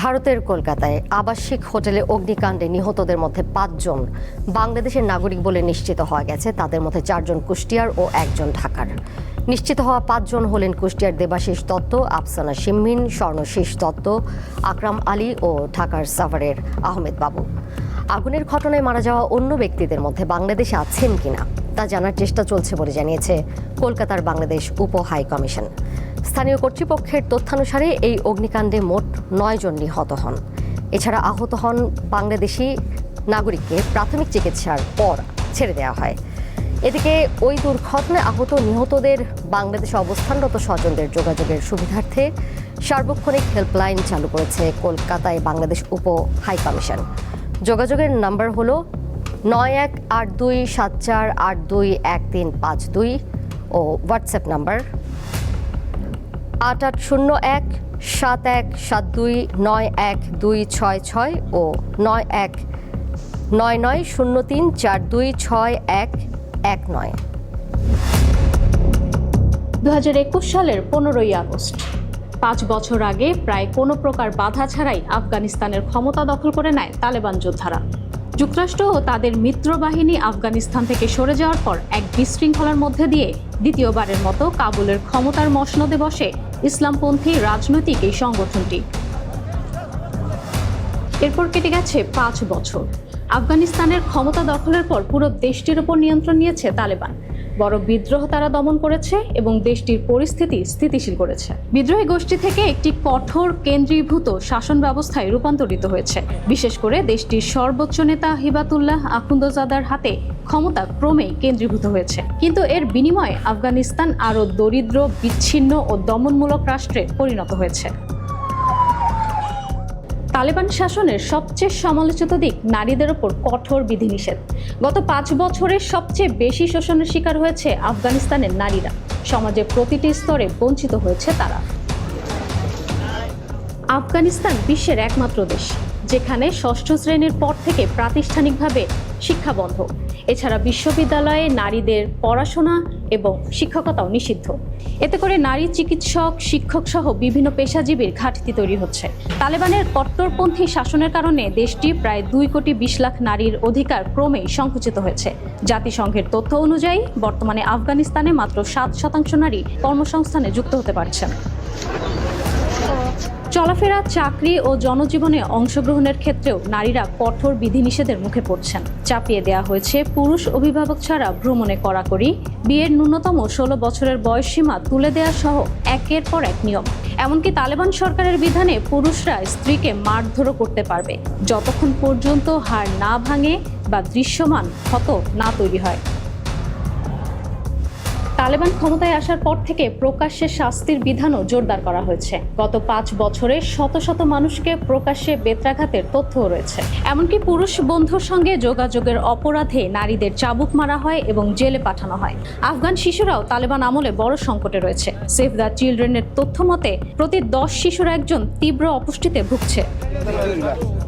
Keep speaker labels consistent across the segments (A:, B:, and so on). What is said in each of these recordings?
A: ভারতের কলকাতায় আবাসিক হোটেলে অগ্নিকাণ্ডে নিহতদের মধ্যে ৫ জন বাংলাদেশের নাগরিক বলে নিশ্চিত হওয়া গেছে। তাদের মধ্যে ৪ জন কুষ্টিয়ার ও ১ জন ঢাকার। নিশ্চিত হওয়া ৫ জন হলেন কুষ্টিয়ার দেবাশিস দত্ত, আফসানা শিমমিন, স্বর্ণশীষ দত্ত, আকরাম আলী ও ঢাকার সাভারের আহমেদ বাবু। আগুনের ঘটনায় মারা যাওয়া অন্য ব্যক্তিদের মধ্যে বাংলাদেশে আছেন কিনা তা জানার চেষ্টা চলছে বলে জানিয়েছে কলকাতার বাংলাদেশ উপ হাই কমিশন। স্থানীয় কর্তৃপক্ষের তথ্যানুসারে এই অগ্নিকাণ্ডে মোট ৯ জন নিহত হন। এছাড়া আহত হন বাংলাদেশি নাগরিককে প্রাথমিক চিকিৎসার পর ছেড়ে দেওয়া হয়। এদিকে ওই দুর্ঘটনায় আহত নিহতদের বাংলাদেশে অবস্থানরত স্বজনদের যোগাযোগের সুবিধার্থে সার্বক্ষণিক হেল্পলাইন চালু করেছে কলকাতায় বাংলাদেশ উপ হাই কমিশন। যোগাযোগের নাম্বার হলো 918274821352 ও হোয়াটসঅ্যাপ নাম্বার 88017172912266 ও 919903426119।
B: 2021 সালের 15ই আগস্ট 5 বছর আগে প্রায় কোনো প্রকার বাধা ছাড়াই আফগানিস্তানের ক্ষমতা দখল করে নেয় তালেবান যোদ্ধারা। যুক্তরাষ্ট্র ও তাদের মিত্র বাহিনী আফগানিস্তান থেকে সরে যাওয়ার পর এক বিশৃঙ্খলার মধ্যে দিয়ে দ্বিতীয়বারের মতো কাবুলের ক্ষমতার মসনদে বসে ইসলামপন্থী রাজনৈতিক এই সংগঠনটি। এরপর কেটে গেছে 5 বছর। আফগানিস্তানের ক্ষমতা দখলের পর পুরো দেশটির উপর নিয়ন্ত্রণ নিয়েছে তালেবান। বড় বিদ্রোহ তারা দমন করেছে এবং দেশটির পরিস্থিতি স্থিতিশীল করেছে। বিদ্রোহী গোষ্ঠী থেকে একটি কঠোর কেন্দ্রীভূত শাসন ব্যবস্থায় রূপান্তরিত হয়েছে। বিশেষ করে দেশটির সর্বোচ্চ নেতা হিবাতুল্লাহ আখুন্দজাদার হাতে ক্ষমতা ক্রমেই কেন্দ্রীভূত হয়েছে। কিন্তু এর বিনিময়ে আফগানিস্তান আরও দরিদ্র, বিচ্ছিন্ন ও দমনমূলক রাষ্ট্রে পরিণত হয়েছে। তালেবান শাসনের সবচেয়ে সমালোচিত দিক নারীদের ওপর কঠোর বিধিনিষেধ। গত 5 বছরে সবচেয়ে বেশি শোষণের শিকার হয়েছে আফগানিস্তানের নারীরা। সমাজের প্রতিটি স্তরে বঞ্চিত হয়েছে তারা। আফগানিস্তান বিশ্বের একমাত্র দেশ যেখানে 6ষ্ঠ শ্রেণীর পর থেকে প্রাতিষ্ঠানিকভাবে শিক্ষা বন্ধ। এছাড়া বিশ্ববিদ্যালয়ে নারীদের পড়াশোনা এবং শিক্ষকতাও নিষিদ্ধ। এতে করে নারী চিকিৎসক, শিক্ষক সহ বিভিন্ন পেশাজীবীর ঘাটতি তৈরি হচ্ছে। তালেবানের কট্টরপন্থী শাসনের কারণে দেশটি প্রায় 2,20 লাখ নারীর অধিকার ক্রমেই সংকুচিত হয়েছে। জাতিসংঘের তথ্য অনুযায়ী বর্তমানে আফগানিস্তানে মাত্র 7% নারী কর্মসংস্থানে যুক্ত হতে পারছেন। চলাফেরা, চাকরি ও জনজীবনে অংশগ্রহণের ক্ষেত্রেও নারীরা কঠোর বিধিনিষেধের মুখে পড়ছেন। চাপিয়ে দেওয়া হয়েছে পুরুষ অভিভাবক ছাড়া ভ্রমণে কড়াকড়ি, বিয়ের ন্যূনতম 16 বছরের বয়সসীমা তুলে দেওয়া সহ একের পর এক নিয়ম। এমনকি তালেবান সরকারের বিধানে পুরুষরা স্ত্রীকে মারধরও করতে পারবে যতক্ষণ পর্যন্ত হাড় না ভাঙে বা দৃশ্যমান ক্ষত না তৈরি হয়। তালেবান ক্ষমতায় আসার পর থেকে প্রকাশ্যে শাস্তির বিধানও জোরদার করা হয়েছে। গত 5 বছরে শত শত মানুষকে প্রকাশ্যে বেত্রাঘাতের তথ্যও রয়েছে। এমনকি পুরুষ বন্ধুর সঙ্গে যোগাযোগের অপরাধে নারীদের চাবুক মারা হয় এবং জেলে পাঠানো হয়। আফগান শিশুরাও তালেবান আমলে বড় সংকটে রয়েছে। সেভ দ্য চিলড্রেনের তথ্য মতে প্রতি 10 শিশুর একজন তীব্র অপুষ্টিতে ভুগছে।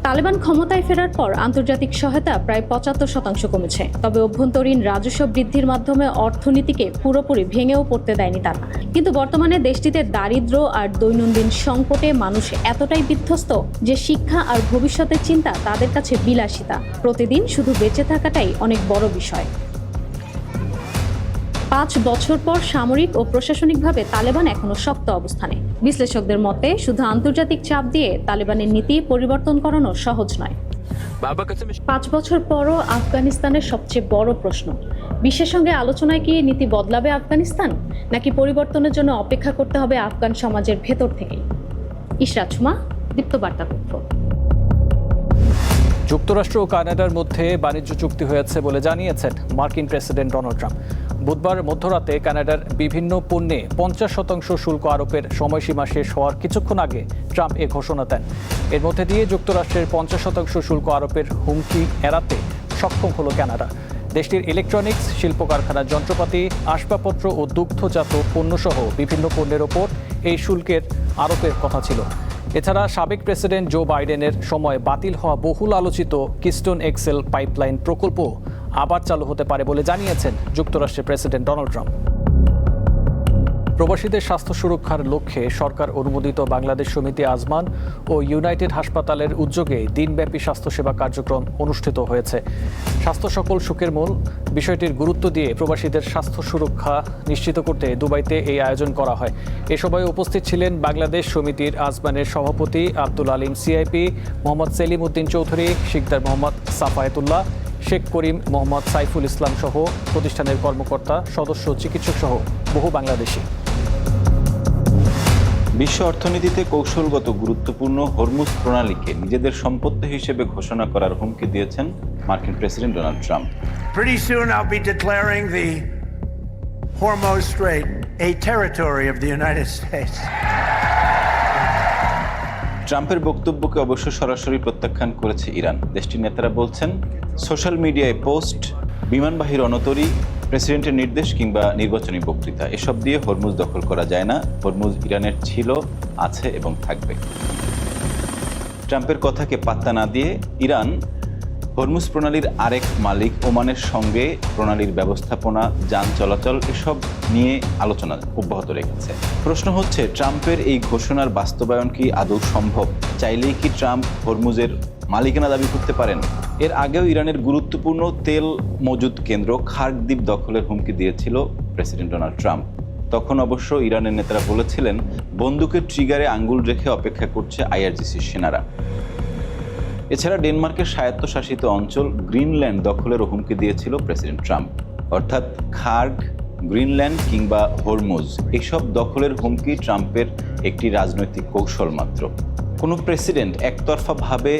B: তালেবান ক্ষমতায় ফেরার পর আন্তর্জাতিক সহায়তা প্রায় 75% কমেছে। তবে অভ্যন্তরীণ রাজস্ব বৃদ্ধির মাধ্যমে অর্থনীতিকে পুরোপুরি ভেঙেও পড়তে দেয়নি তারা। কিন্তু বর্তমানে দেশটিতে দারিদ্র্য আর দৈনন্দিন সংকটে মানুষ এতটাই বিধ্বস্ত যে শিক্ষা আর ভবিষ্যতের চিন্তা তাদের কাছে বিলাসিতা। প্রতিদিন শুধু বেঁচে থাকাটাই অনেক বড় বিষয়। 5 বছর পর সামরিক ও প্রশাসনিকভাবে তালেবান এখনো শক্ত অবস্থানে। বিশ্লেষকদের মতে শুধু আন্তর্জাতিক চাপ দিয়ে তালেবানের নীতি পরিবর্তন করানো সহজ নয়। 5 বছর পরও আফগানিস্তানের সবচেয়ে বড় প্রশ্ন, বিশ্বের সঙ্গে আলোচনায় কি নীতি বদলাবে আফগানিস্তান, নাকি পরিবর্তনের জন্য অপেক্ষা করতে হবে আফগান সমাজের ভেতর থেকেই? ইশরাত সুমা, দীপ্ত বার্তা কক্ষ।
C: যুক্তরাষ্ট্র ও কানাডার মধ্যে বাণিজ্য চুক্তি হয়েছে বলে জানিয়েছেন মার্কিন প্রেসিডেন্ট ডোনাল্ড ট্রাম্প। বুধবার মধ্যরাতে কানাডার বিভিন্ন পণ্যে 50% শুল্ক আরোপের সময়সীমা শেষ হওয়ার কিছুক্ষণ আগে ট্রাম্প এ ঘোষণা দেন। এর মধ্যে দিয়ে যুক্তরাষ্ট্রের 50% শুল্ক আরোপের হুমকি এড়াতে সক্ষম হলো কানাডা। দেশটির ইলেকট্রনিক্স, শিল্প কারখানার যন্ত্রপাতি, আসবাবপত্র ও দুগ্ধজাত পণ্যসহ বিভিন্ন পণ্যের ওপর এই শুল্কের আরোপের কথা ছিল। এছাড়া সাবেক প্রেসিডেন্ট জো বাইডেনের সময় বাতিল হওয়া বহুল আলোচিত কিস্টোন এক্সেল পাইপলাইন প্রকল্প আবার চালু হতে পারে বলে জানিয়েছেন যুক্তরাষ্ট্রের প্রেসিডেন্ট ডোনাল্ড ট্রাম্প। প্রবাসীদের স্বাস্থ্য সুরক্ষার লক্ষ্যে সরকার অনুমোদিত বাংলাদেশ সমিতি আজমান ও ইউনাইটেড হাসপাতালের উদ্যোগে দিনব্যাপী স্বাস্থ্যসেবা কার্যক্রম অনুষ্ঠিত হয়েছে। স্বাস্থ্য সকল সুখের মূল বিষয়টির গুরুত্ব দিয়ে প্রবাসীদের স্বাস্থ্য সুরক্ষা নিশ্চিত করতে দুবাইতে এই আয়োজন করা হয়। এ সময় উপস্থিত ছিলেন বাংলাদেশ সমিতির আজমানের সভাপতি আব্দুল আলিম সিআইপি, মোহাম্মদ সেলিম উদ্দিন চৌধুরী, শিকদার মোহাম্মদ সাফায়েতুল্লাহ, শেখ করিম, মোহাম্মদ সাইফুল ইসলাম সহ প্রতিষ্ঠানের কর্মকর্তা, সদস্য, চিকিৎসক সহ বহু বাংলাদেশি।
D: বিশ্ব অর্থনীতিতে কৌশলগত গুরুত্বপূর্ণ হরমুজ প্রণালীকে নিজেদের সম্পত্তি হিসেবে ঘোষণা করার হুমকি দিয়েছেন মার্কিন president Donald Trump.
E: Pretty soon I'll be declaring the Hormuz Strait a territory of the United States.
D: ট্রাম্পের বক্তব্যকে অবশ্য সরাসরি প্রত্যাখ্যান করেছে ইরান। দেশটির নেতারা বলছেন, সোশ্যাল মিডিয়ায় পোস্ট, বিমানবাহী রণতরী, প্রেসিডেন্টের নির্দেশ কিংবা নির্বাচনী বক্তৃতা এসব দিয়ে হরমুজ দখল করা যায় না। হরমুজ ইরানের ছিল, আছে এবং থাকবে। ট্রাম্পের কথাকে পাত্তা না দিয়ে ইরান হরমুজ প্রণালীর আরেক মালিক ওমানের সঙ্গে প্রণালীর ব্যবস্থাপনা, যান চলাচল এসব নিয়ে আলোচনা অব্যাহত রেখেছে। প্রশ্ন হচ্ছে, ট্রাম্পের এই ঘোষণার বাস্তবায়ন কি আদৌ সম্ভব? চাইলেই কি ট্রাম্প হরমুজের মালিকানা দাবি করতে পারেন? এর আগেও ইরানের গুরুত্বপূর্ণ তেল মজুদ কেন্দ্র খার্ক দ্বীপ দখলের হুমকি দিয়েছিল প্রেসিডেন্ট ডোনাল্ড ট্রাম্প। তখন অবশ্য ইরানের নেতারা বলেছিলেন, বন্দুকের ট্রিগারে আঙ্গুল রেখে অপেক্ষা করছে আইআরজিসির সেনারা। এছাড়া ডেনমার্কের স্বায়ত্তশাসিত অঞ্চল গ্রিনল্যান্ড দখলের হুমকি দিয়েছিল প্রেসিডেন্ট ট্রাম্প। অর্থাৎ খার্ক, গ্রিনল্যান্ড কিংবা হরমুজ এসব দখলের হুমকি ট্রাম্পের একটি রাজনৈতিক কৌশল মাত্র। কোনো প্রেসিডেন্ট একতরফাভাবে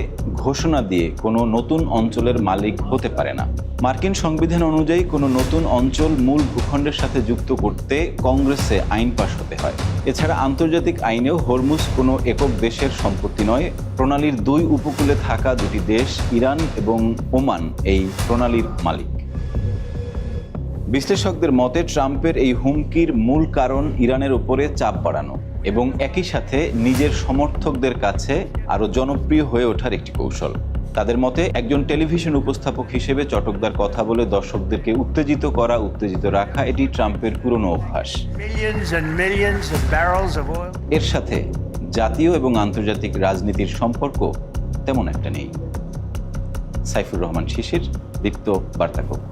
D: ঘোষণা দিয়ে কোনো নতুন অঞ্চলের মালিক হতে পারে না। মার্কিন সংবিধান অনুযায়ী কোনো নতুন অঞ্চল মূল ভূখণ্ডের সাথে যুক্ত করতে কংগ্রেসে আইন পাশ হতে হয়। এছাড়া আন্তর্জাতিক আইনেও হরমুজ কোনো একক দেশের সম্পত্তি নয়। প্রণালীর দুই উপকূলে থাকা দুটি দেশ, ইরান এবং ওমান, এই প্রণালীর মালিক। বিশ্লেষকদের মতে ট্রাম্পের এই হুমকির মূল কারণ ইরানের উপরে চাপ বাড়ানো এবং একই সাথে নিজের সমর্থকদের কাছে আরও জনপ্রিয় হয়ে ওঠার একটি কৌশল। তাদের মতে, একজন টেলিভিশন উপস্থাপক হিসেবে চটকদার কথা বলে দর্শকদেরকে উত্তেজিত করা, উত্তেজিত রাখা এটি ট্রাম্পের পুরনো অভ্যাস। এর সাথে জাতীয় এবং আন্তর্জাতিক রাজনীতির সম্পর্ক তেমন একটা নেই। সাইফুর রহমান শিশির, দীপ্ত বার্তাকক্ষ।